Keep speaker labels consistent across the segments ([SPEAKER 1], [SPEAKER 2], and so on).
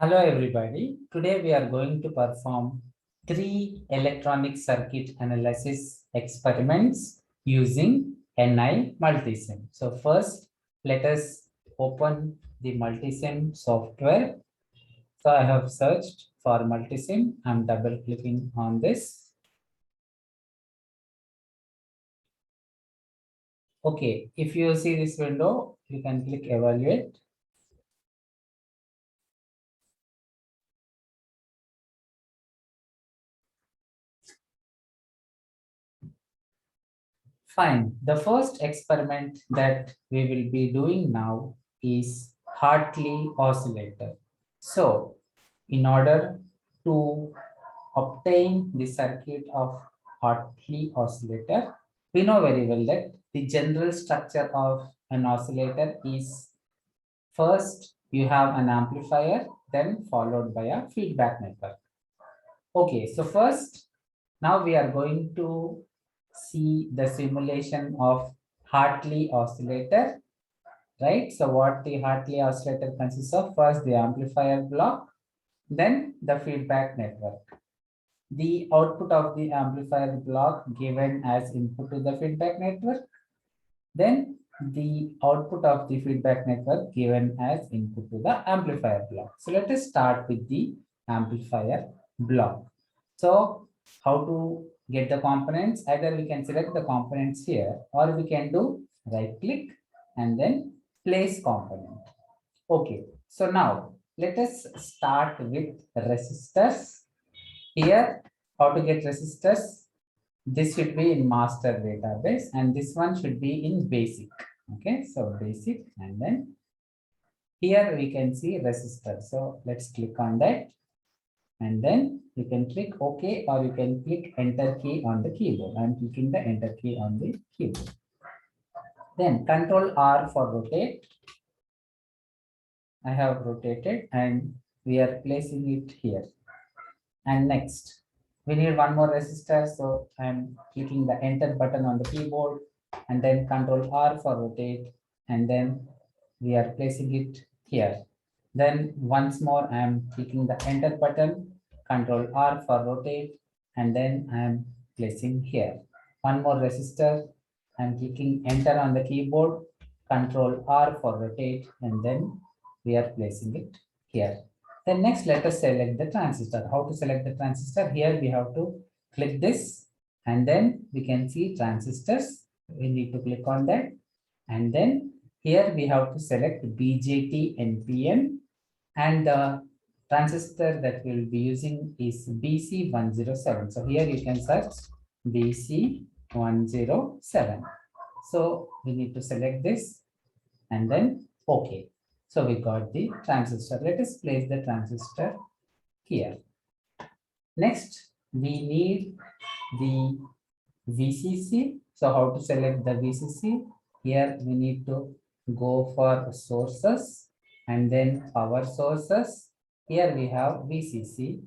[SPEAKER 1] Hello everybody. Today we are going to perform 3 electronic circuit analysis experiments using NI Multisim. So first, let us open the Multisim software. So I have searched for Multisim. I'm double clicking on this. Okay, if you see this window, you can click evaluate. Fine. The first experiment that we will be doing now is Hartley oscillator. So, in order to obtain the circuit of Hartley oscillator, we know very well that the general structure of an oscillator is first you have an amplifier, then followed by a feedback network. Okay, so first, now we are going to see the simulation of Hartley oscillator, right? So what the Hartley oscillator consists of, first the amplifier block, then the feedback network. The output of the amplifier block given as input to the feedback network, then the output of the feedback network given as input to the amplifier block. So let us start with the amplifier block. So how to get the components? Either we can select the components here, or we can do right click and then place component. Okay, so now let us start with resistors. Here, how to get resistors? This should be in master database and this one should be in basic. Okay, so basic, and then here we can see resistor. So let's click on that, and then you can click OK, or you can click enter key on the keyboard. I'm clicking the enter key on the keyboard. Then Control R for rotate. I have rotated and we are placing it here. And next, we need one more resistor. So I'm clicking the enter button on the keyboard and then Control R for rotate. And then we are placing it here. Then once more, I am clicking the enter button, Control R for rotate, and then I am placing here. One more resistor, I am clicking enter on the keyboard, Control R for rotate, and then we are placing it here. Then next, let us select the transistor. How to select the transistor? Here we have to click this, and then we can see transistors. We need to click on that, and then here we have to select BJT NPN, and the transistor that we'll be using is BC107. So here you can search BC107. So we need to select this and then OK. So we got the transistor. Let us place the transistor here. Next, we need the VCC. So how to select the VCC? Here we need to go for sources and then power sources. Here we have VCC.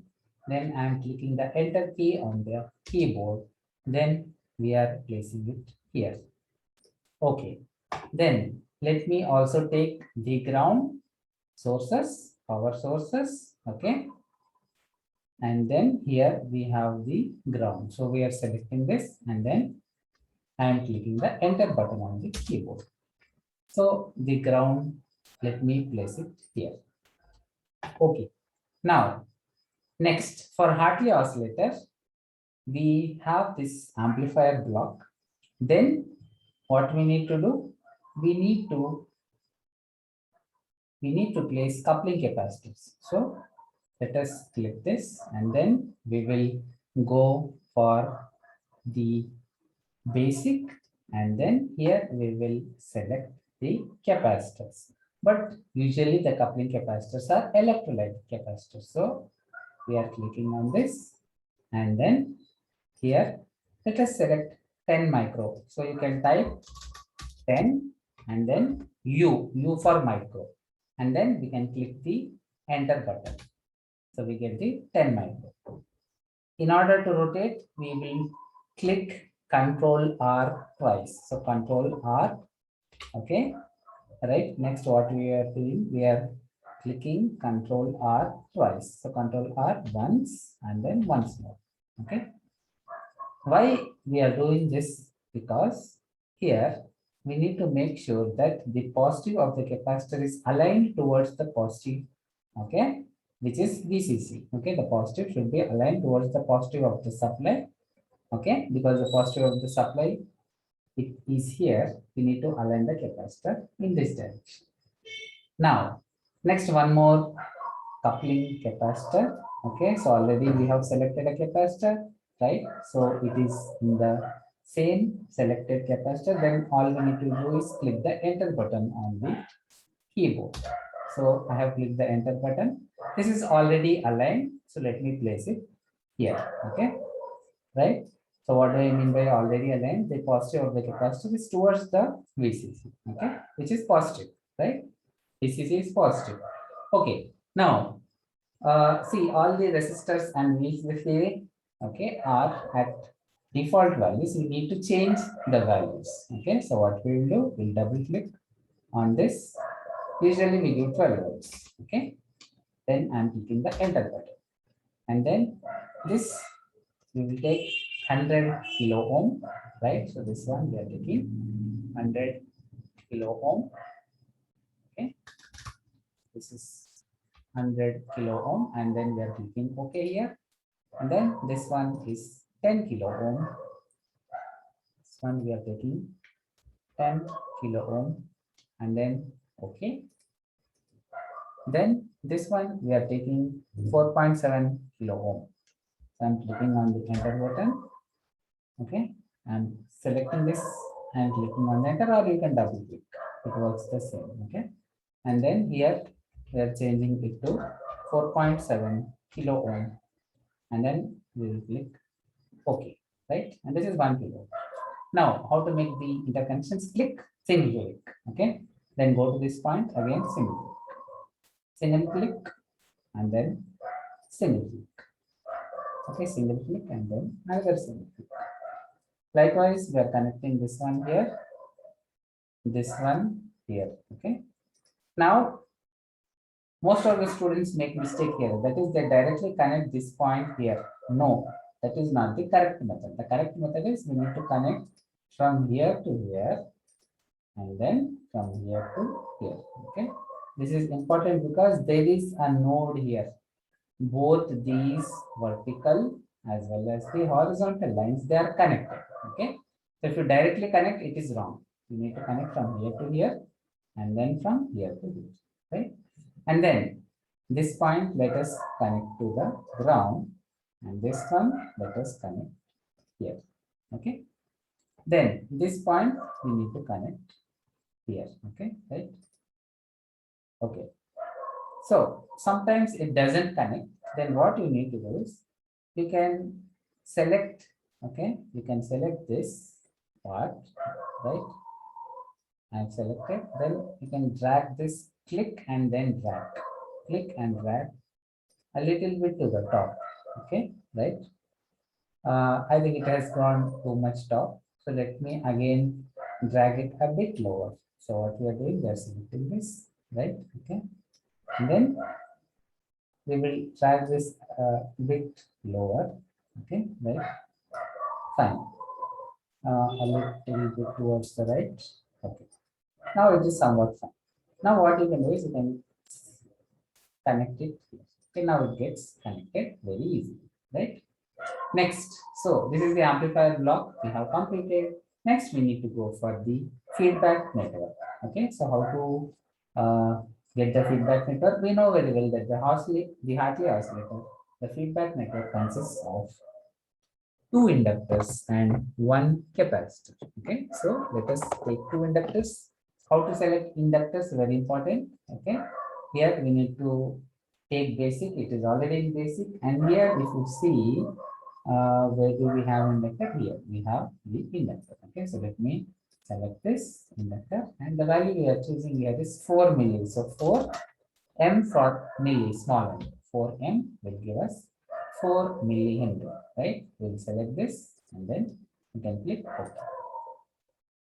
[SPEAKER 1] Then I am clicking the enter key on the keyboard. Then we are placing it here. Okay. Then let me also take the ground sources, power sources. Okay. And then here we have the ground. So we are selecting this and then I am clicking the enter button on the keyboard. So the ground, let me place it here. Okay. Now, next for Hartley oscillator, we have this amplifier block. Then what we need to do? We need to place coupling capacitors. So let us click this and then we will go for the basic, and then here we will select the capacitors. But usually the coupling capacitors are electrolyte capacitors. So we are clicking on this, and then here let us select 10 micro. So you can type 10 and then U for micro, and then we can click the enter button. So we get the 10 micro. In order to rotate, we will click Control R twice. So Control R, okay. Right. Next, what we are doing, we are clicking Control R twice. So Control R once and then once more. Okay. Why we are doing this? Because here we need to make sure that the positive of the capacitor is aligned towards the positive, okay, which is VCC. Okay, the positive should be aligned towards the positive of the supply. Okay, because the positive of the supply it is here, we need to align the capacitor in this direction. Now, next one more coupling capacitor. Okay, so already we have selected a capacitor, right? So it is in the same selected capacitor. Then all we need to do is click the enter button on the keyboard. So I have clicked the enter button. This is already aligned. So let me place it here. Okay, right? So what do I mean by already aligned? The positive of the capacitor is towards the VCC, okay, which is positive, right? VCC is positive. Okay, now see all the resistors and VCC, okay, are at default values. We need to change the values. Okay, so what we will do, we'll double click on this. Usually we give 12 volts. Okay, then I'm clicking the enter button, and then this we will take 100 kilo ohm, right? So this one we are taking 100 kilo ohm. Okay, this is 100 kilo ohm, and then we are clicking OK here. And then this one is 10 kilo ohm. This one we are taking 10 kilo ohm, and then OK. Then this one we are taking 4.7 kilo ohm. So I'm clicking on the enter button. Okay, I'm selecting this and clicking on enter, or you can double click. It works the same. Okay, and then here we are changing it to 4.7 kilo ohm, and then we will click OK, right? And this is 1 kilo. Now, how to make the interconnections? Click, single click. Okay, then go to this point again, single click, and then single click. Okay, single click and then another single click. Likewise, we are connecting this one here, this one here. Okay. Now, most of the students make mistake here. That is, they directly connect this point here. No, that is not the correct method. The correct method is we need to connect from here to here, and then from here to here. Okay. This is important because there is a node here. Both these vertical as well as the horizontal lines, they are connected. Okay. So if you directly connect, it is wrong. You need to connect from here to here, and then from here to here, right? And then this point, let us connect to the ground, and this one, let us connect here. Okay. Then this point, we need to connect here. Okay, right? Okay. So sometimes it doesn't connect. Then what you need to do is you can select, okay, you can select this part, right? I've selected, then you can drag this, click and then drag, click and drag a little bit to the top, okay, right? I think it has gone too much top. So let me again drag it a bit lower. So what we are doing, we are selecting this, right? Okay, and then we will drag this a bit lower, okay, right? Fine. A little bit towards the right. Okay. Now it is somewhat fine. Now what you can do is you can connect it. Okay, now it gets connected very easily, right? Next, so this is the amplifier block we have completed. Next, we need to go for the feedback network. Okay, so how to get the feedback network? We know very well that the Hartley oscillator, the feedback network consists of two inductors and one capacitor. Okay, so let us take two inductors. How to select inductors? Very important. Okay, here we need to take basic. It is already in basic, and here if you see, where do we have inductor? Here we have the inductor. Okay, so let me select this inductor, and the value we are choosing here is 4 milli. So 4 m for milli, small m. 4 m will give us 4 millihenry, right? We'll select this, and then you can click OK.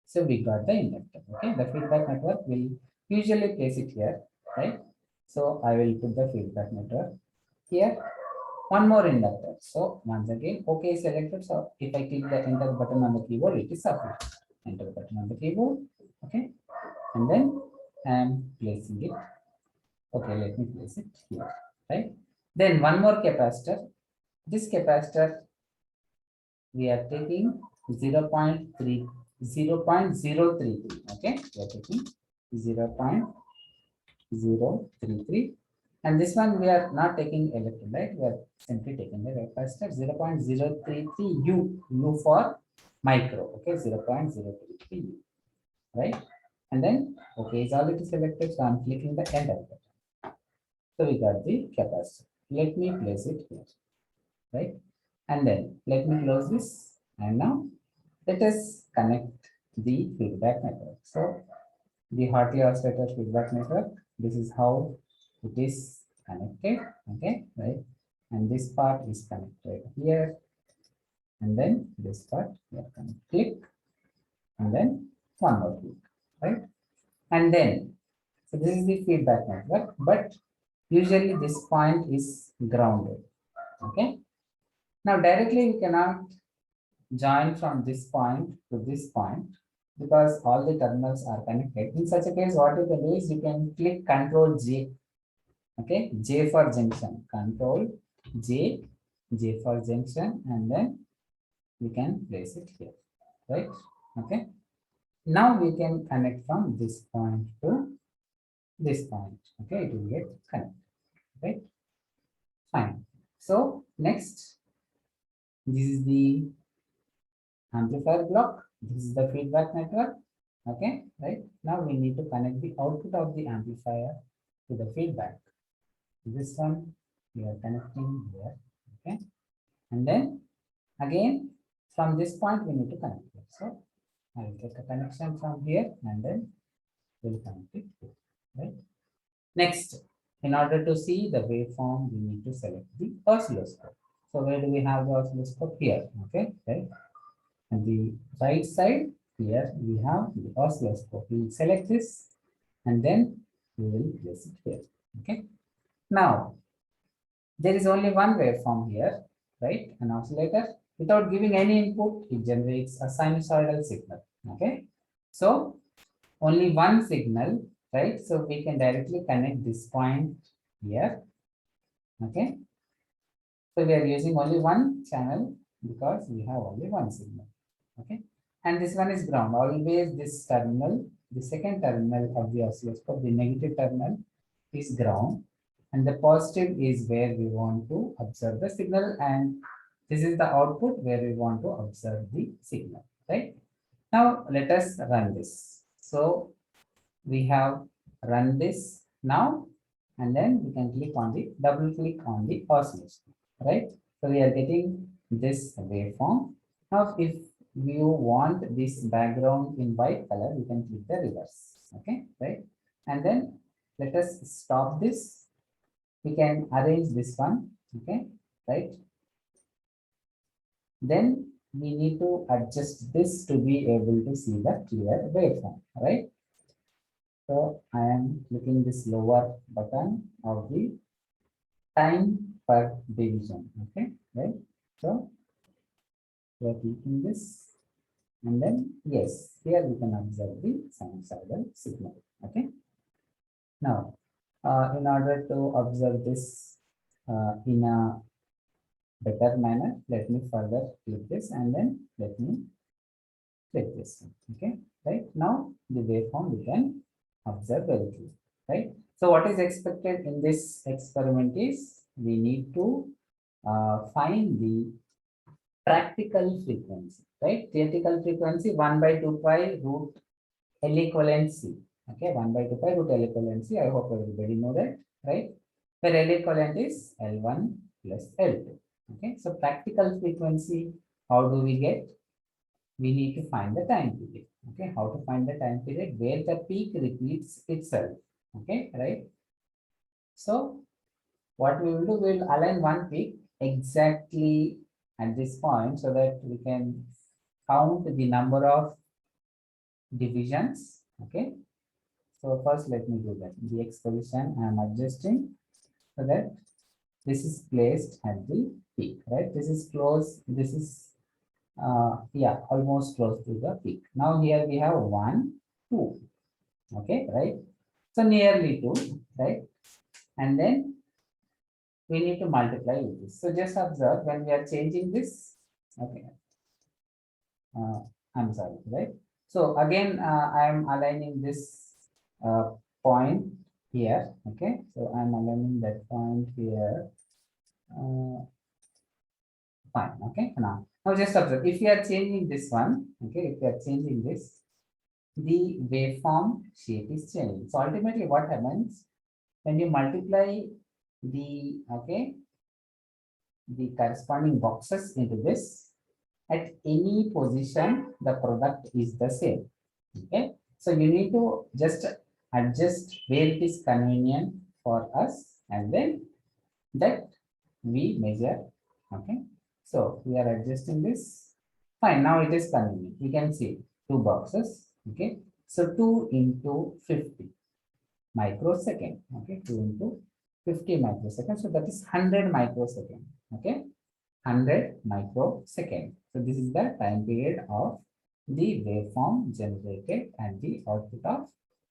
[SPEAKER 1] So we got the inductor. Okay, the feedback network will usually place it here, right? So I will put the feedback network here. One more inductor. So once again, OK is selected. So if I click the enter button on the keyboard, it is sufficient. Enter button on the keyboard. Okay. And then I am placing it. Okay, let me place it here. Right. Then one more capacitor. This capacitor we are taking 0.3, 0.033. Okay, we are taking 0.033. And this one we are not taking electrolyte, we are simply taking the capacitor 0.033 U for micro, okay, 0.033 U, right? And then, okay, it's already selected, so I'm clicking the enter button. So we got the capacitor. Let me place it here, right? And then let me close this. And now let us connect the feedback network. So the Hartley oscillator feedback network, this is how it is connected. Okay, right? And this part is connected here. And then this part we are going to click. And then one more click, right? And then, so this is the feedback network, but usually this point is grounded. Okay. Now directly we cannot join from this point to this point because all the terminals are connected. In such a case, what you can do is you can click Control J. Okay, J for junction, Control J, J for junction, and then we can place it here, right? Okay. Now we can connect from this point to this point. Okay, it will get connected, right? Fine. So next, this is the amplifier block. This is the feedback network. Okay, right? Now we need to connect the output of the amplifier to the feedback. This one we are connecting here. Okay, and then again from this point we need to connect it. So I will take a connection from here and then we'll connect it here, right? Next, in order to see the waveform, we need to select the oscilloscope. So where do we have the oscilloscope? Here. Okay, right? And the right side here we have the oscilloscope. We will select this and then we will place it here. Okay. Now there is only one waveform here, right? An oscillator. Without giving any input, it generates a sinusoidal signal. Okay. So only one signal, right? So we can directly connect this point here. Okay. So we are using only one channel because we have only one signal. Okay. And this one is ground. Always this terminal, the second terminal of the oscilloscope, the negative terminal is ground. And the positive is where we want to observe the signal. And this is the output where we want to observe the signal. Right. Now let us run this. So we have run this now, and then we can click on the double click on the oscilloscope, right? So we are getting this waveform. Now, if you want this background in white color, you can click the reverse, okay, right? And then let us stop this. We can arrange this one, okay, right? Then we need to adjust this to be able to see the clear waveform, right? So I am clicking this lower button of the time per division. Okay, right? So we are clicking this, and then yes, here we can observe the sinusoidal signal. Okay. Now, in order to observe this in a better manner, let me further click this, and then let me click this. Okay, right now the waveform we can observe very clearly, right? So what is expected in this experiment is we need to find the practical frequency, right? Theoretical frequency 1 by 2 pi root L equivalent C. Okay, 1 by 2 pi root L equivalent C. I hope everybody know that, right? Where L equivalent is L1 plus L2. Okay, so practical frequency, how do we get? We need to find the time period. Okay, how to find the time period where the peak repeats itself. Okay, right? So what we will do, we will align one peak exactly at this point so that we can count the number of divisions. Okay, So first let me do that. The X position I am adjusting so that this is placed at the peak, right? This is close, this is yeah, almost close to the peak. Now here we have 1, 2, okay, right? So nearly 2, right? And then we need to multiply with this. So just observe when we are changing this, okay, uh, I'm sorry, right? So again, I am aligning this point here, okay? So I'm aligning that point here. Fine, okay, now just observe, if you are changing this one, okay, if you are changing this, the waveform shape is changing. So ultimately what happens when you multiply the, okay, the corresponding boxes into this, at any position, the product is the same, okay? So you need to just adjust where it is convenient for us and then that we measure, okay? So we are adjusting this. Fine, now it is convenient. We can see 2 boxes, okay? So 2 into 50 microsecond, okay? 2 into 50 microsecond. So that is 100 microsecond, okay? 100 microsecond. So this is the time period of the waveform generated and the output of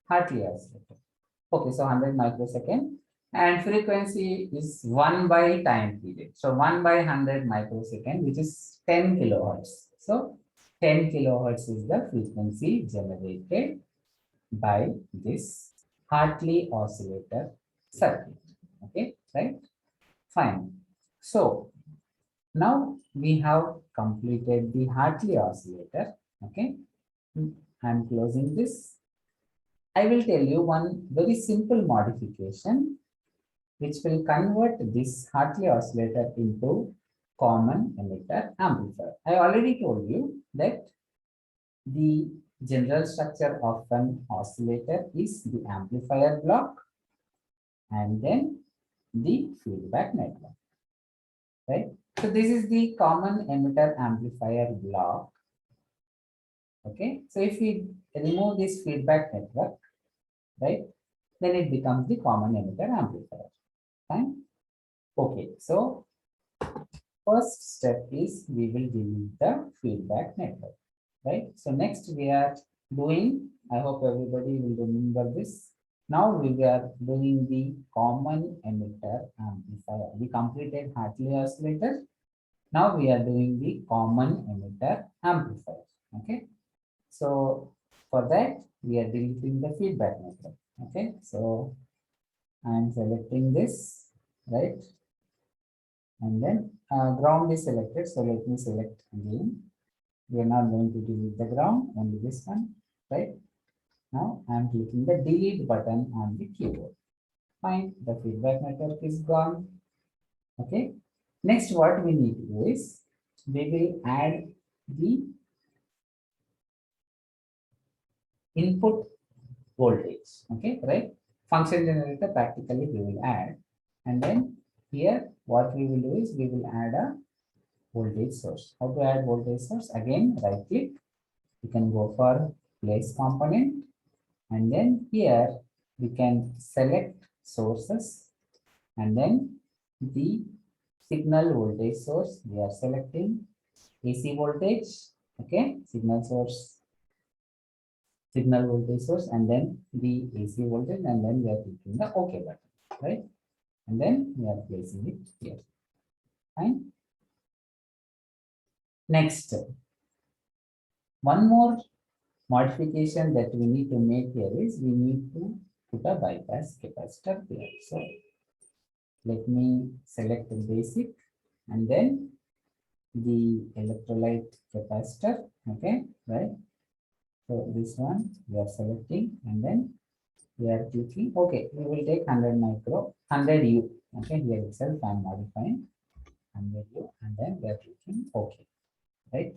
[SPEAKER 1] Hartley oscillator. Okay, so 100 microsecond and frequency is 1 by time period. So 1 by 100 microsecond, which is 10 kilohertz. So 10 kilohertz is the frequency generated by this Hartley oscillator circuit. Okay, right? Fine. So now we have completed the Hartley oscillator. Okay, I'm closing this. I will tell you one very simple modification which will convert this Hartley oscillator into common emitter amplifier. I already told you that the general structure of an oscillator is the amplifier block and then the feedback network, right? So this is the common emitter amplifier block. Okay, so if we remove this feedback network, right, then it becomes the common emitter amplifier. Fine. Okay, so first step is we will delete the feedback network, right? So next we are doing, I hope everybody will remember this. Now we are doing the common emitter amplifier. We completed Hartley oscillator. Now we are doing the common emitter amplifier. Okay. So for that we are deleting the feedback network. Okay. So I am selecting this, right? And then ground is selected. So let me select again. We are not going to delete the ground, only this one, right? Now I am clicking the delete button on the keyboard. Fine, the feedback network is gone. Okay. Next, what we need to do is we will add the input voltage. Okay, right? Function generator practically we will add, and then here what we will do is we will add a voltage source. How to add voltage source? Again, right click. You can go for place component, and then here we can select sources, and then the signal voltage source we are selecting AC voltage. Okay, signal voltage source, and then the AC voltage, and then we are clicking the OK button, right? And then we are placing it here. Fine. Next, one more modification that we need to make here is we need to put a bypass capacitor here. So let me select the basic and then the electrolyte capacitor. Okay, right? So this one we are selecting and then we are clicking. Okay, we will take 100 micro, 100 U. Okay, here itself I am modifying 100 U and then we are clicking OK, right?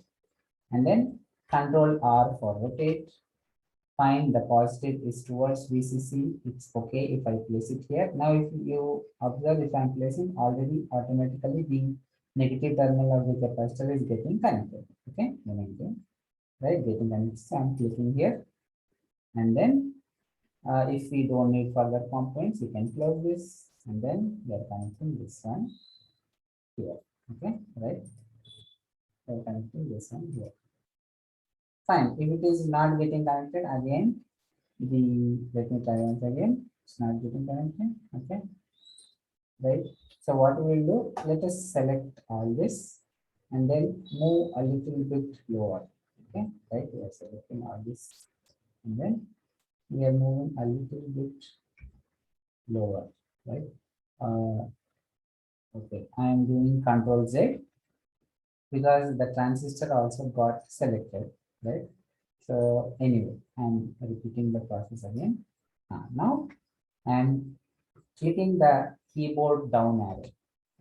[SPEAKER 1] And then Control R for rotate. Fine, the positive is towards VCC. It's okay if I place it here. Now, if you observe, if I'm placing already automatically the negative terminal of the capacitor is getting connected. Okay, right, getting connected. So I'm clicking here and then If we don't need further components, we can close this and then we are connecting this one here. Okay, right? We are connecting this one here. Fine. If it is not getting connected again, let me try once again. It's not getting connected. Okay, right? So what we will do, let us select all this and then move a little bit lower. Okay, right? We are selecting all this and then we are moving a little bit lower, right? Okay, I am doing Control Z because the transistor also got selected, right? So anyway, I'm repeating the process again. Now I'm clicking the keyboard down arrow.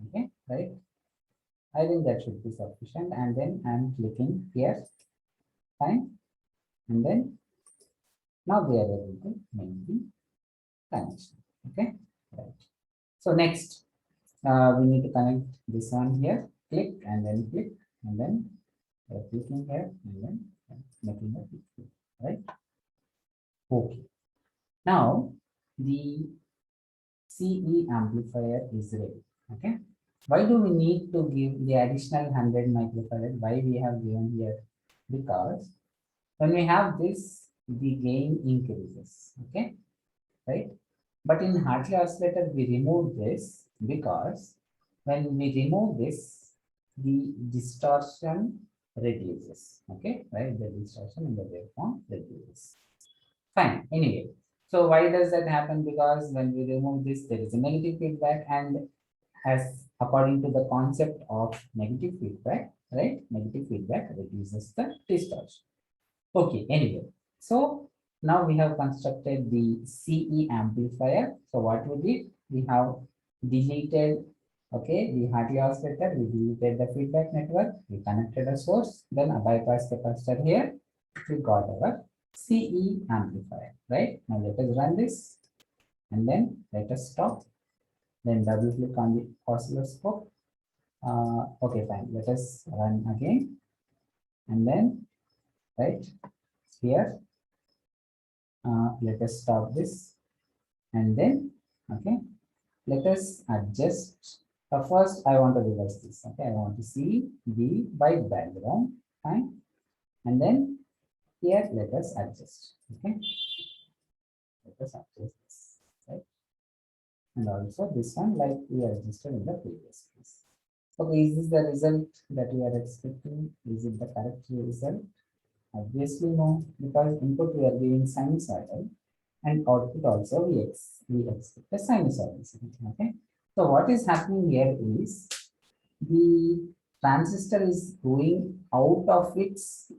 [SPEAKER 1] Okay, right? I think that should be sufficient. And then I'm clicking here, fine. And then now we are able to make the connection. Okay, right. So next, we need to connect this one here. Click and then click and then clicking here and then making a click, right? Okay. Now the CE amplifier is ready. Okay. Why do we need to give the additional 100 microfarad? Why we have given here? Because when we have this, the gain increases. Okay, right? But in Hartley oscillator, we remove this because when we remove this, the distortion reduces. Okay, right? The distortion in the waveform reduces. Fine. Anyway, so why does that happen? Because when we remove this, there is a negative feedback, and as according to the concept of negative feedback, right? Negative feedback reduces the distortion. Okay, anyway, so now we have constructed the CE amplifier. So what we did, we have deleted, okay, the Hartley oscillator, we deleted the feedback network, we connected a source, then a bypass capacitor here, we got our CE amplifier, right? Now let us run this and then let us stop, then double click on the oscilloscope. Okay, fine, let us run again and then, right, here let us stop this and then okay, let us adjust. First I want to reverse this. Okay, I want to see the white background, fine, and then here let us adjust. Okay, let us adjust this, right, and also this one like we adjusted in the previous case. Okay, is this the result that we are expecting? Is it the correct result? Obviously no, because input we are giving sinusoidal and output also we expect a sinusoidal signal. Okay, so what is happening here is the transistor is going out of its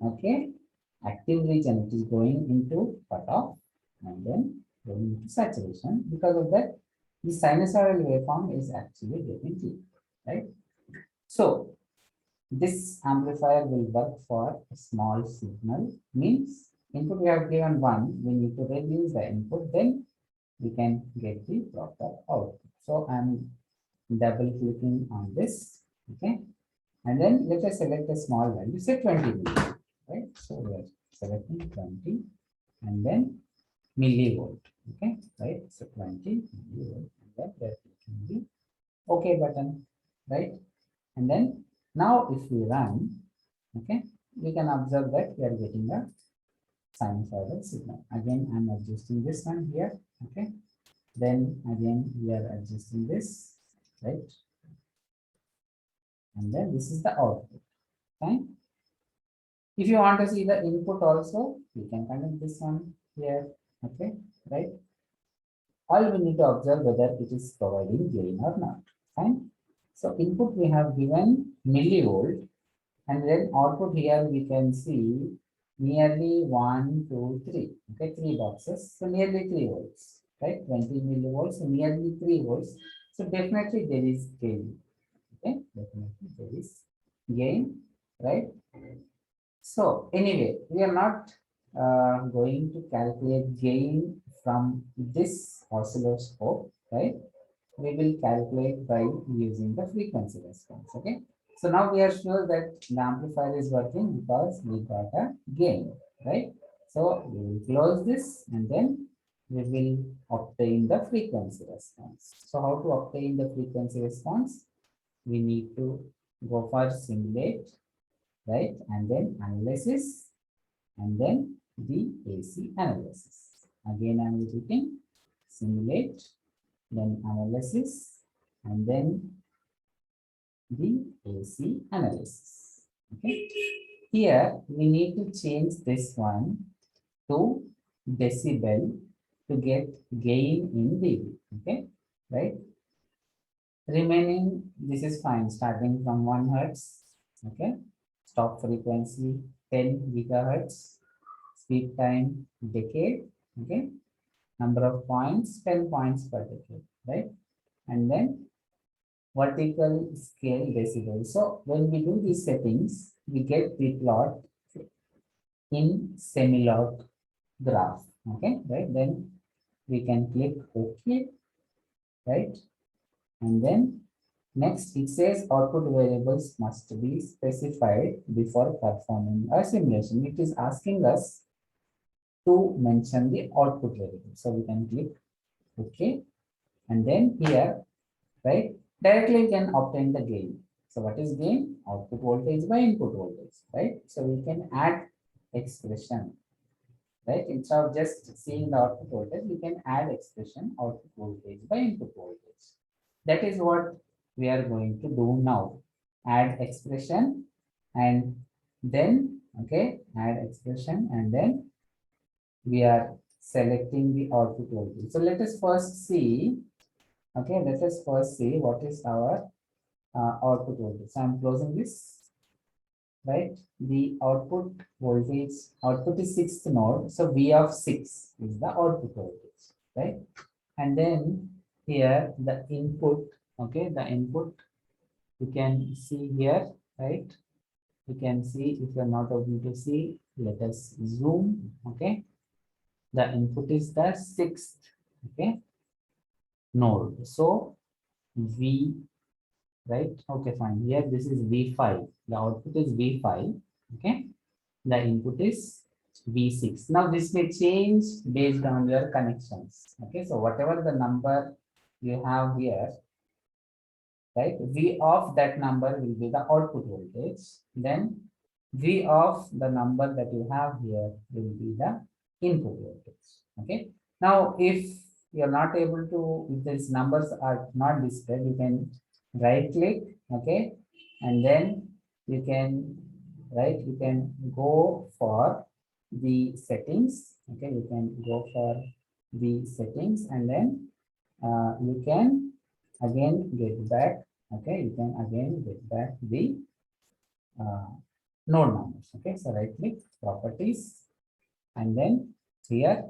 [SPEAKER 1] active region. It is going into cutoff and then going into saturation. Because of that, the sinusoidal waveform is actually getting clear, right? So this amplifier will work for a small signal, means input we have given 1, we need to reduce the input, then we can get the proper output. So I'm double clicking on this, okay, and then let us select a small value, say 20 millivolt, right? So we are selecting 20 and then millivolt, okay, right? So 20 millivolt, and then we are clicking the OK button, right? And then now if we run, okay, we can observe that we are getting a sinusoidal signal. Again, I'm adjusting this one here, okay. Then again, we are adjusting this, right? And then this is the output, fine. If you want to see the input also, you can connect this one here, okay, right? All we need to observe whether it is providing gain or not, fine. So input we have given millivolt, and then output here we can see nearly 1, 2, 3. Okay, 3 boxes. So nearly 3 volts, right? 20 millivolts, so nearly 3 volts. So definitely there is gain. Okay, definitely there is gain, right? So anyway, we are not going to calculate gain from this oscilloscope, right? We will calculate by using the frequency response. Okay, so now we are sure that the amplifier is working because we got a gain, right? So we will close this and then we will obtain the frequency response. So how to obtain the frequency response? We need to go for simulate, right? And then analysis, and then the AC analysis. Again, I'm repeating, simulate, then analysis, and then the AC analysis. Okay. Here we need to change this one to decibel to get gain in dB. Okay, right? Remaining, this is fine, starting from 1 hertz. Okay, stop frequency 10 gigahertz, speed time decade. Okay, number of points 10 points per decade, right? And then vertical scale decibel. So when we do these settings, we get the plot in semi-log graph. Okay, right? Then we can click OK, right? And then next it says output variables must be specified before performing a simulation. It is asking us to mention the output variable. So we can click OK. And then here, right, directly we can obtain the gain. So what is gain? Output voltage by input voltage, right? So we can add expression, right? Instead of just seeing the output voltage, we can add expression output voltage by input voltage. That is what we are going to do now. Add expression and then, okay, add expression and then we are selecting the output voltage. So let us first see, okay, let us first see what is our output voltage. So I'm closing this, right? The output voltage, output is 6th node. So V of 6 is the output voltage, right? And then here the input, okay, the input you can see here, right? You can see, if you're not able to see, let us zoom, okay? The input is the 6th, okay, node. So V, right? Okay, fine. Here this is V5. The output is V5, okay? The input is V6. Now this may change based on your connections, okay? So whatever the number you have here, right? V of that number will be the output voltage. Then V of the number that you have here will be the input voltage. Okay. Now, if you're not able to, if these numbers are not displayed, you can right click, okay, and then you can, right, you can go for the settings. Okay, you can go for the settings and then you can again get back, okay, you can again get back the uh, node numbers. Okay, so right click properties and then here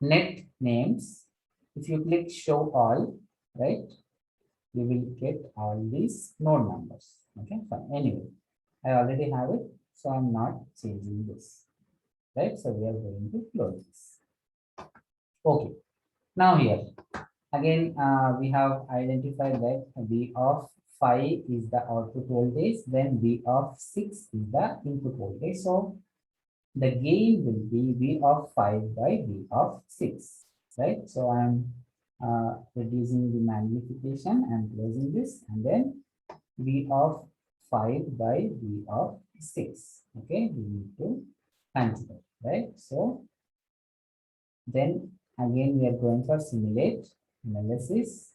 [SPEAKER 1] net names. If you click show all, right, you will get all these node numbers. Okay, fine. Anyway, I already have it, so I'm not changing this, right? So we are going to close this. Okay, now here again, we have identified that V of 5 is the output voltage, then V of 6 is the input voltage. So the gain will be V of 5 by V of 6, right? So I'm reducing the magnification and closing this, and then V of 5 by V of 6. Okay, we need to consider, right? So then again, we are going for simulate analysis,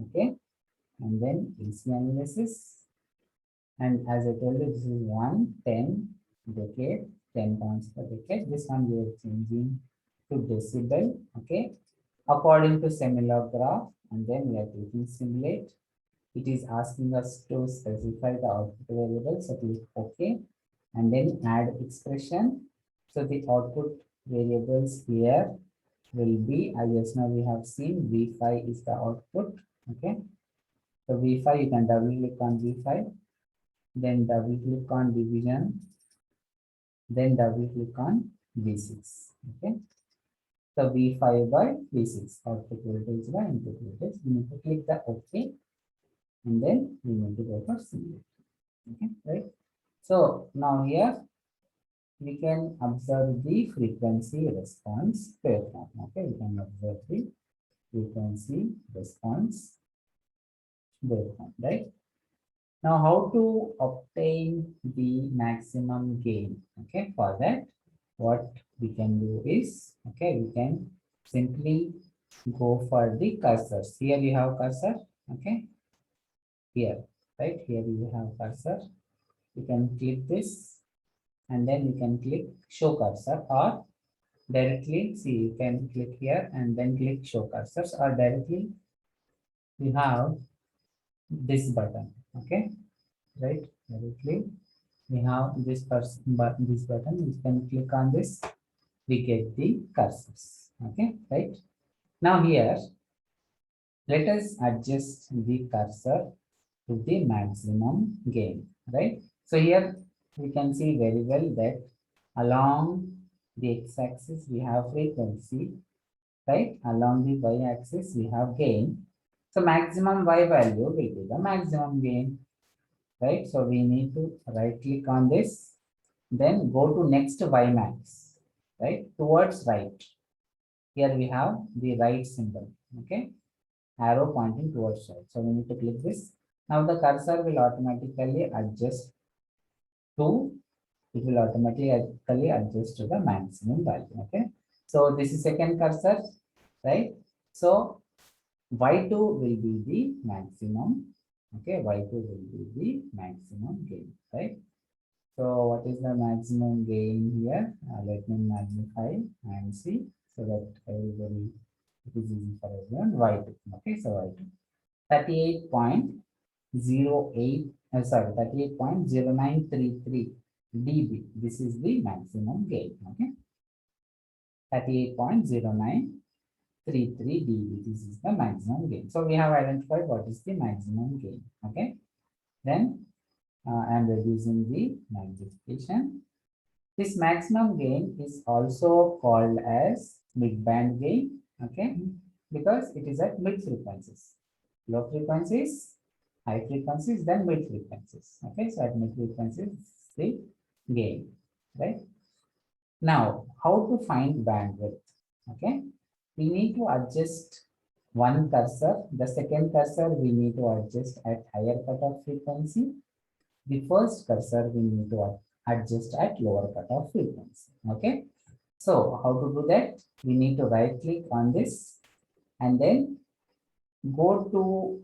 [SPEAKER 1] okay, and then AC analysis. And as I told you, this is 1, 10 decade, 10 pounds per decade. This one we are changing to decibel, okay, according to semi-log graph, and then we are clicking simulate. It is asking us to specify the output variable, so click OK, and then add expression. So the output variables here will be, I guess now we have seen V5 is the output, okay. So V5, you can double click on V5, then double click on division, then double click on V6, okay. So V5 by V6, output voltage by input voltage. We need to click the OK, and then we need to go for simulate, okay, right. So now here we can observe the frequency response waveform. Okay, we can observe the frequency response waveform, right? Now, how to obtain the maximum gain? Okay, for that, what we can do is, okay, we can simply go for the cursors. Here you have cursor, okay, here, right? Here you have cursor. You can click this and then you can click show cursor, or directly, see, you can click here and then click show cursors, or directly you have this button, okay, right? Directly we have this person, but this button, you can click on this, we get the cursors, okay, right? Now here, let us adjust the cursor to the maximum gain, right? So here we can see very well that along the x-axis we have frequency, right? Along the y-axis we have gain. So maximum y value will be the maximum gain, right? So we need to right click on this, then go to next y max, right? Towards right. Here we have the right symbol, okay? Arrow pointing towards right. So we need to click this. Now the cursor will automatically adjust to, it will automatically adjust to the maximum value, okay? So this is second cursor, right? So y2 will be the maximum, okay? Y2 will be the maximum gain, right? So what is the maximum gain here? Let me magnify and see so that everybody, it is easy for everyone. Y2, okay? So Y2, 38.08, sorry, 38.0933 dB. This is the maximum gain, okay? 38.0933 dB. This is the maximum gain. So we have identified what is the maximum gain, okay? Then I am reducing the magnification. This maximum gain is also called as mid-band gain, okay? Because it is at mid frequencies. Low frequencies, high frequencies, then mid frequencies. Okay, so at mid frequencies, the gain, right? Now, how to find bandwidth? Okay, we need to adjust one cursor. The second cursor we need to adjust at higher cutoff frequency. The first cursor we need to adjust at lower cutoff frequency. Okay, so how to do that? We need to right click on this and then go to,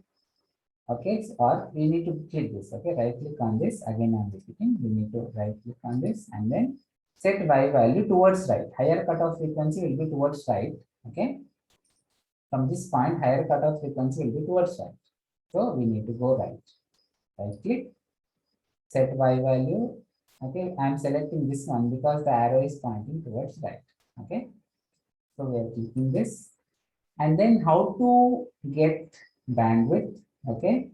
[SPEAKER 1] okay, or we need to click this, okay, right click on this, again I'm repeating, we need to right click on this and then set y value towards right. Higher cutoff frequency will be towards right, okay. From this point, higher cutoff frequency will be towards right. So we need to go right. Right click, set y value. Okay, I'm selecting this one because the arrow is pointing towards right. Okay, so we are clicking this. And then how to get bandwidth, okay,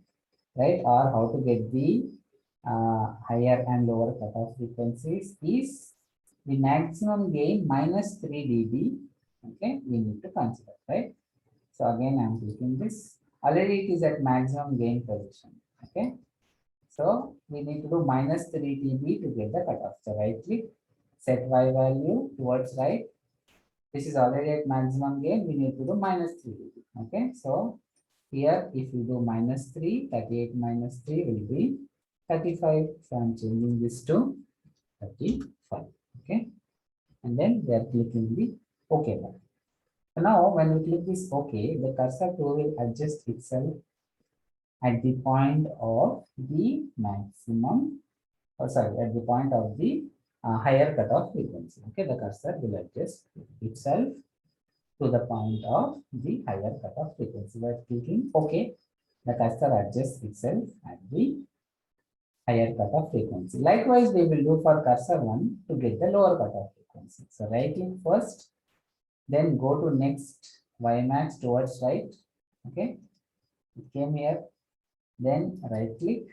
[SPEAKER 1] right, or how to get the higher and lower cutoff frequencies is the maximum gain minus 3 dB, okay, we need to consider, right? So again, I'm clicking this. Already it is at maximum gain position, okay? So we need to do minus 3 dB to get the cutoff. So right click, set y value towards right. This is already at maximum gain, we need to do minus 3 dB, okay? So here, if you do minus 3, 38 minus 3 will be 35. So I'm changing this to 35. Okay. And then we are clicking the OK button. So now, when we click this OK, the cursor tool will adjust itself at the point of the maximum, or sorry, at the point of the higher cutoff frequency. Okay, the cursor will adjust itself to the point of the higher cutoff frequency. By clicking OK, the cursor adjusts itself at the higher cutoff frequency. Likewise, we will do for cursor 1 to get the lower cutoff frequency. So right click first, then go to next Y max towards right. Okay, it came here, then right click,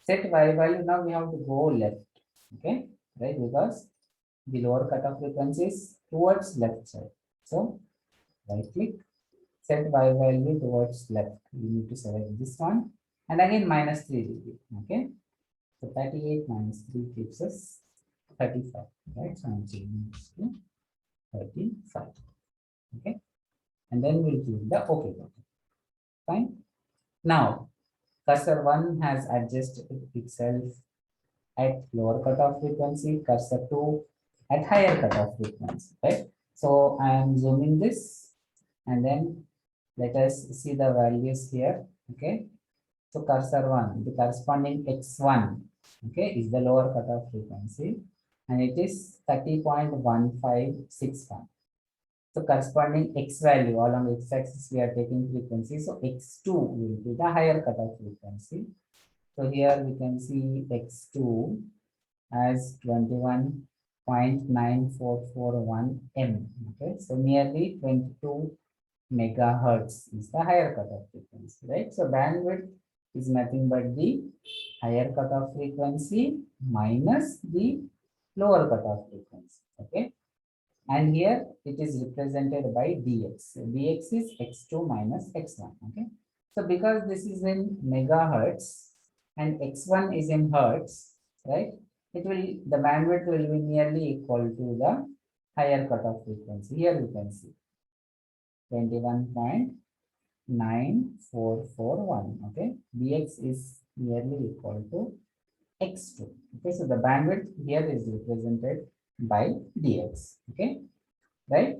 [SPEAKER 1] set Y value. Now we have to go left. Okay, right, because the lower cutoff frequency is towards left side. So right click, set y value towards left. We need to select this one and again minus 3 dB. Okay, so 38 minus 3 gives us 35, right? So I'm changing this to 35. Okay, and then we'll give the OK button. Fine. Now cursor 1 has adjusted itself at lower cutoff frequency, cursor 2 at higher cutoff frequency, right? So I am zooming this and then let us see the values here. Okay, so cursor 1, the corresponding x1, okay, is the lower cutoff frequency and it is 30.1561. So corresponding x value along x-axis we are taking frequency. So x2 will be the higher cutoff frequency. So here we can see x2 as 21.9441 M. Okay, so nearly 22 megahertz is the higher cutoff frequency, right? So bandwidth is nothing but the higher cutoff frequency minus the lower cutoff frequency. Okay, and here it is represented by dx. Dx is x2 minus x1. Okay, so because this is in megahertz and x1 is in hertz, right? It will, the bandwidth will be nearly equal to the higher cutoff frequency. Here you can see 21.9441. Okay, dx is nearly equal to x2. Okay, so the bandwidth here is represented by dx. Okay, right?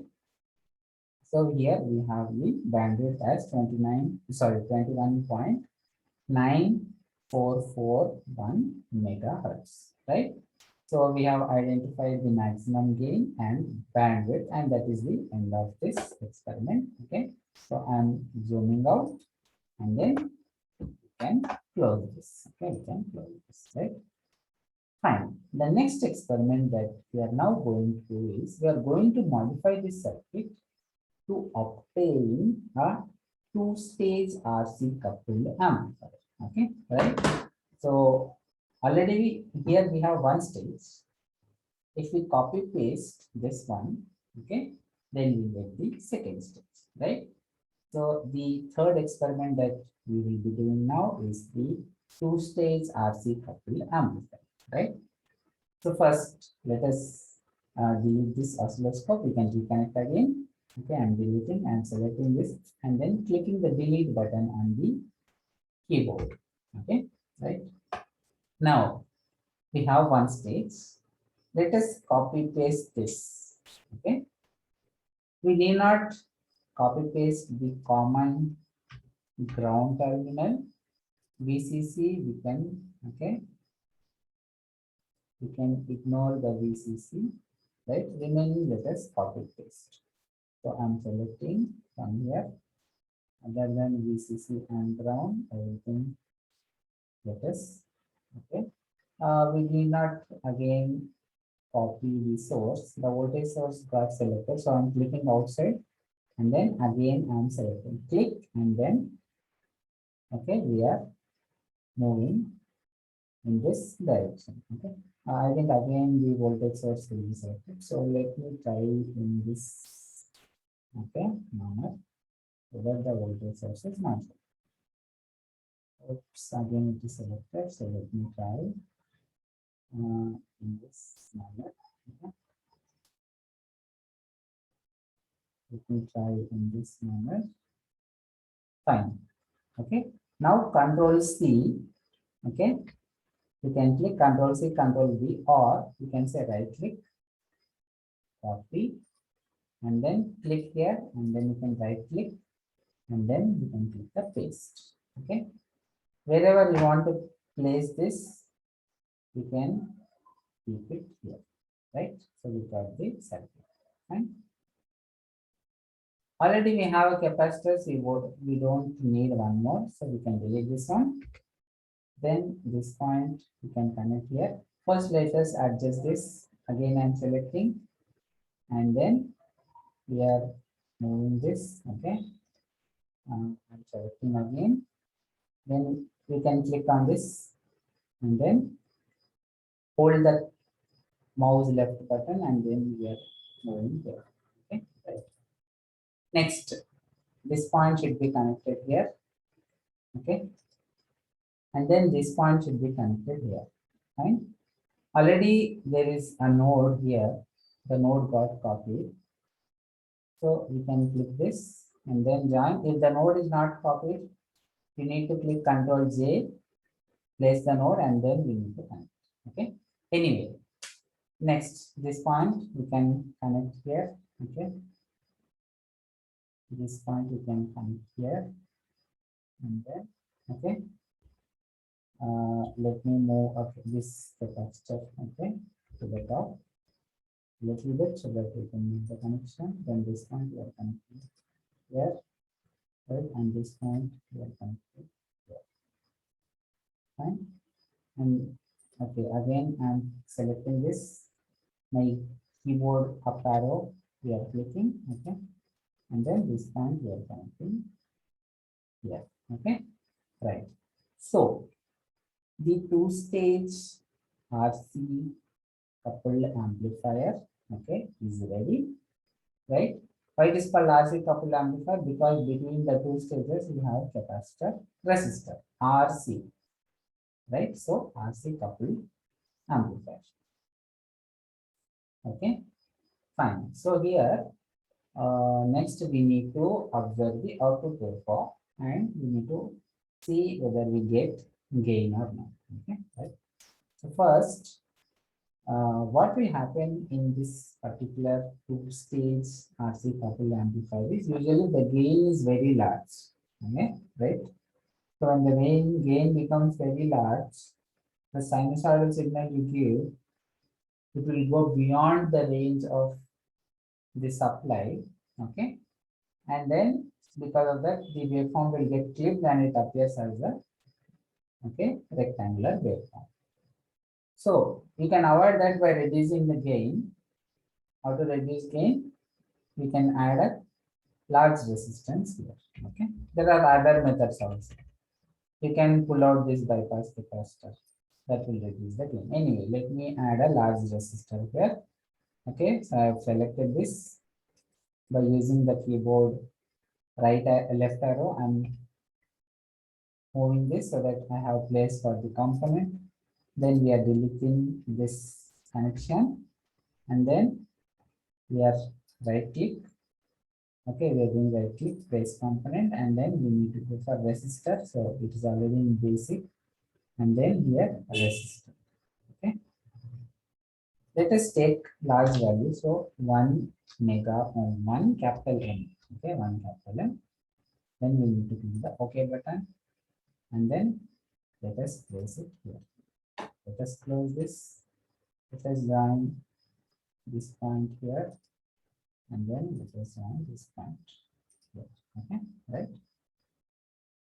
[SPEAKER 1] So here we have the bandwidth as 21.9441 megahertz, right? So we have identified the maximum gain and bandwidth, and that is the end of this experiment. Okay, so I'm zooming out and then we can close this. Okay, we can close this, right? Fine. The next experiment that we are now going to do is we are going to modify this circuit to obtain a two-stage RC coupled amplifier. Okay, right? So already here we have one stage. If we copy paste this one, okay, then we get the second stage, right? So the third experiment that we will be doing now is the two-stage RC coupled amplifier, right? So first, let us delete this oscilloscope. We can reconnect again. Okay, I'm deleting and selecting this and then clicking the delete button on the keyboard. Okay, right. Now we have one stage. Let us copy paste this. Okay, we need not copy paste the common ground terminal VCC. We can, okay, we can ignore the VCC, right? Remaining, let us copy paste. So I'm selecting from here, other than VCC and ground, everything let us, okay. We need not again copy the source. The voltage source got selected, so I'm clicking outside and then again I'm selecting, click and then, okay, we are moving in this direction. Okay, I think again the voltage source will be selected. So let me try in this, okay, manner so that the voltage source is not. Oops, again it is selected. So let me try in this manner. Okay. Let me try in this manner. Fine. Okay. Now Control C. Okay. You can click Control C, Control V, or you can say right click, copy, and then click here, and then you can right click, and then you can click the paste. Okay. Wherever you want to place this, you can keep it here. Right. So we got the circuit. Fine. Already we have a capacitor, we don't need one more, so we can delete this one. Then this point we can connect here. First, let us adjust this. Again, I'm selecting, and then we are moving this. Okay, I'm selecting again. Then we can click on this, and then hold the mouse left button, and then we are moving here. Okay, right. Next, this point should be connected here. Okay, and then this point should be connected here. Fine. Already there is a node here. The node got copied. So we can click this and then join. If the node is not copied, you need to click Control J, place the node, and then we need to connect. Okay. Anyway, next this point we can connect here. Okay. This point we can connect here, and then okay. Let me move up this capacitor. Okay, to the top little bit so that we can make the connection. Then this point we are connecting here, right? And this point we are connecting here. Fine. And okay, again I'm selecting this. My keyboard up arrow we are clicking. Okay, and then this point we are connecting here. Okay, right. So the two-stage RC coupled amplifier, okay, is ready, right? Why it is called RC coupled amplifier? Because between the two stages you have capacitor, resistor, RC, right? So RC coupled amplifier. Okay, fine. So here, next we need to observe the output waveform and we need to see whether we get gain or not. Okay, right? So first, what will happen in this particular two-stage RC coupled amplifier is usually the gain is very large. Okay, right? So when the gain becomes very large, the sinusoidal signal you give, it will go beyond the range of the supply. Okay, and then because of that, the waveform will get clipped and it appears as a rectangular waveform. So you can avoid that by reducing the gain. How to reduce gain? We can add a large resistance here. Okay, there are other methods also. You can pull out this bypass capacitor. That will reduce the gain. Anyway, let me add a large resistor here. Okay, so I have selected this by using the keyboard left arrow. I'm moving this so that I have place for the component. Then we are deleting this connection, and then we are right click. Okay, we are doing right click, place component, and then we need to go for resistor. So it is already in basic, and then here resistor. Okay, let us take large value. So 1 mega ohm, 1 capital M. Okay, 1 capital M. Then we need to click the OK button, and then let us place it here. Let us close this. Let us join this point here, and then let us join this point here. Okay, right.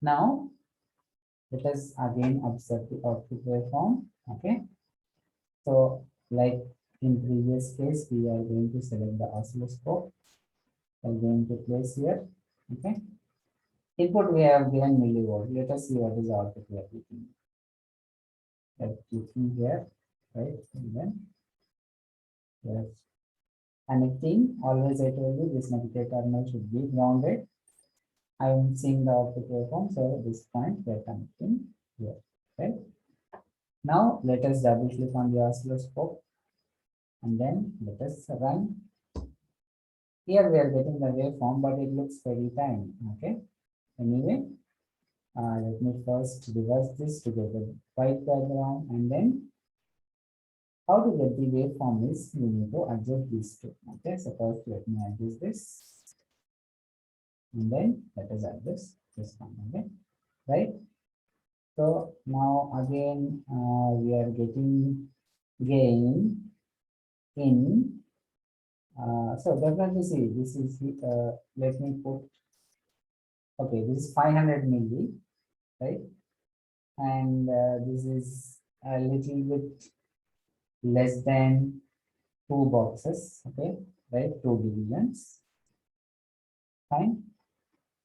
[SPEAKER 1] Now let us again observe the output waveform. Okay, so like in previous case, we are going to select the oscilloscope. We are going to place here. Okay, input we have given millivolt. Let us see what is the output we are clicking. We are clicking here, right? And then yes, connecting. Always I told you this negative terminal should be grounded. I am seeing the output waveform, so this point we are connecting here. Right. Now let us double click on the oscilloscope, and then let us run. Here we are getting the waveform, but it looks very tiny. Okay. Anyway, let me first reverse this to get the white background, and then how to get the waveform is we need to adjust these two. Okay. So first let me adjust this, and then let us adjust this one. Okay. Right. So now again we are getting gain in. So definitely see this is let me put, okay, this is 500 milli, right? And this is a little bit less than 2 boxes, okay, right? 2 divisions, fine.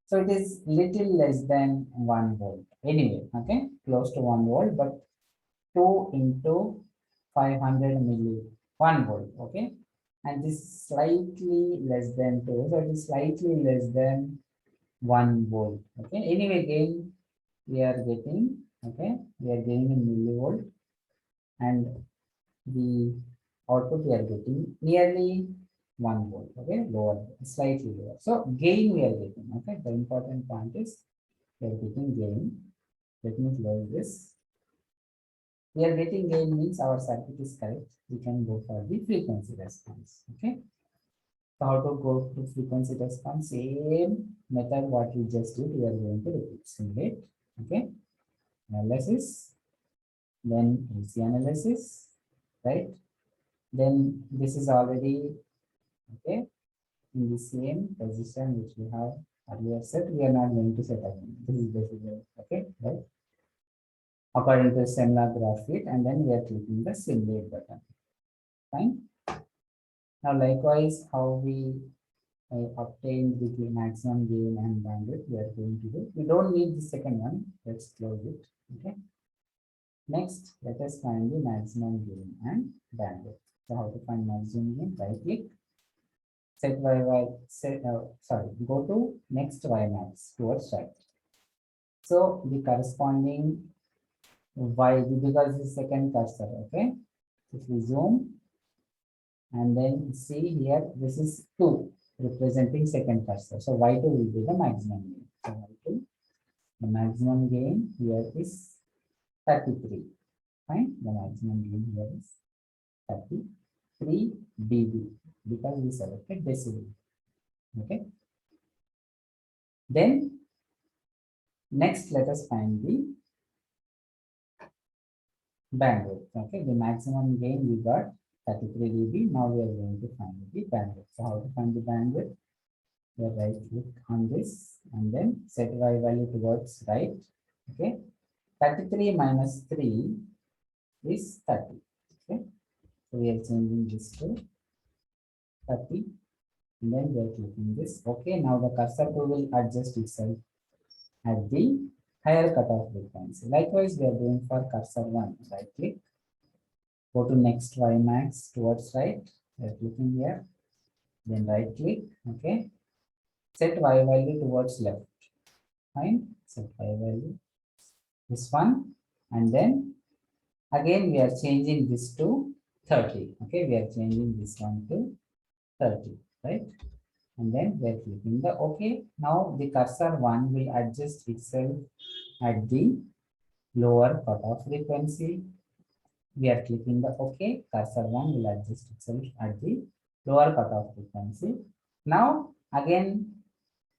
[SPEAKER 1] So it is little less than 1 volt. Anyway, okay, close to 1 volt, but 2 into 500 milli, 1 volt, okay, and this is slightly less than 2, so it is slightly less than 1 volt. Okay, anyway, gain we are getting, okay, we are getting in millivolt, and the output we are getting nearly 1 volt, okay, lower, slightly lower. So gain we are getting, okay. The important point is we are getting gain. Let me close this. We are getting gain means our circuit is correct. We can go for the frequency response, okay. So how to go to frequency response? Same method what we just did. We are going to repeat. Simulate, okay. Analysis, then AC analysis, right? Then this is already okay in the same position which we have earlier set. We are not going to set again. This is basically okay, right? According to similar graph fit, and then we are clicking the simulate button. Fine. Now, likewise, how we obtain the maximum gain and bandwidth, we are going to do. We don't need the second one. Let's close it. Okay. Next, let us find the maximum gain and bandwidth. So, how to find maximum gain? Right click, set sorry, go to next y max towards right. So, the corresponding y, because the second cursor, okay. If we zoom and then see here, this is 2 representing second cursor. So, y2 will be the maximum gain. So, y2, the maximum gain here is 33. Fine, the maximum gain here is 33 dB because we selected decibel. Okay. Then next, let us find the bandwidth. Okay, the maximum gain we got 33 dB. Now we are going to find the bandwidth. So how to find the bandwidth? We right click on this and then set y value towards right. Okay, 33 minus 3 is 30. Okay, so we are changing this to 30 and then we are clicking this. Okay, now the cursor will adjust itself at the higher cutoff frequency. Likewise, we are doing for cursor 1. Right click, go to next y max towards right. We are clicking here, then right click. Okay, set y value towards left. Fine, set y value this one, and then again we are changing this to 30. Okay, we are changing this one to 30, right? And then we are clicking the OK. Now the cursor 1 will adjust itself at the lower cutoff frequency. We are clicking the OK. Cursor 1 will adjust itself at the lower cutoff frequency. Now again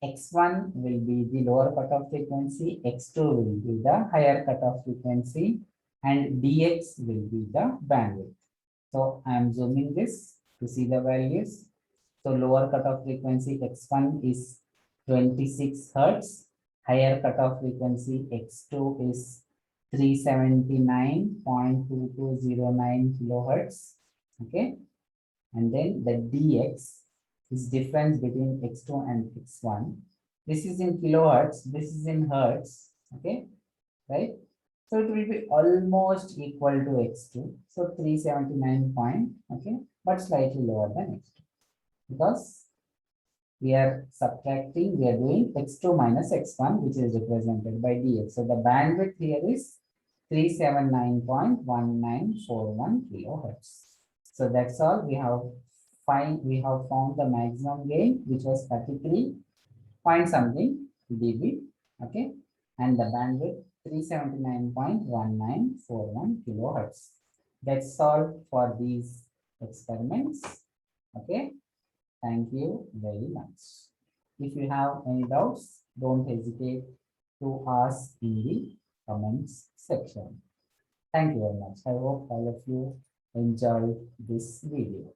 [SPEAKER 1] X1 will be the lower cutoff frequency, X2 will be the higher cutoff frequency, and DX will be the bandwidth. So I am zooming this to see the values. So lower cutoff frequency X1 is 26 Hertz, higher cutoff frequency X2 is 379.2209 kilohertz. Okay, and then the DX is difference between X2 and X1. This is in kilohertz, this is in hertz, okay, right? So it will be almost equal to X2. So 379 point, okay, but slightly lower than X2 because we are subtracting, we are doing X2 minus X1, which is represented by DX. So the bandwidth here is 379.1941 kilohertz. So that's all we have found the maximum gain, which was 33 point something dB, okay, and the bandwidth 379.1941 kilohertz. That's all for these experiments. Okay, thank you very much. If you have any doubts, don't hesitate to ask in the comments section. Thank you very much. I hope all of you enjoyed this video.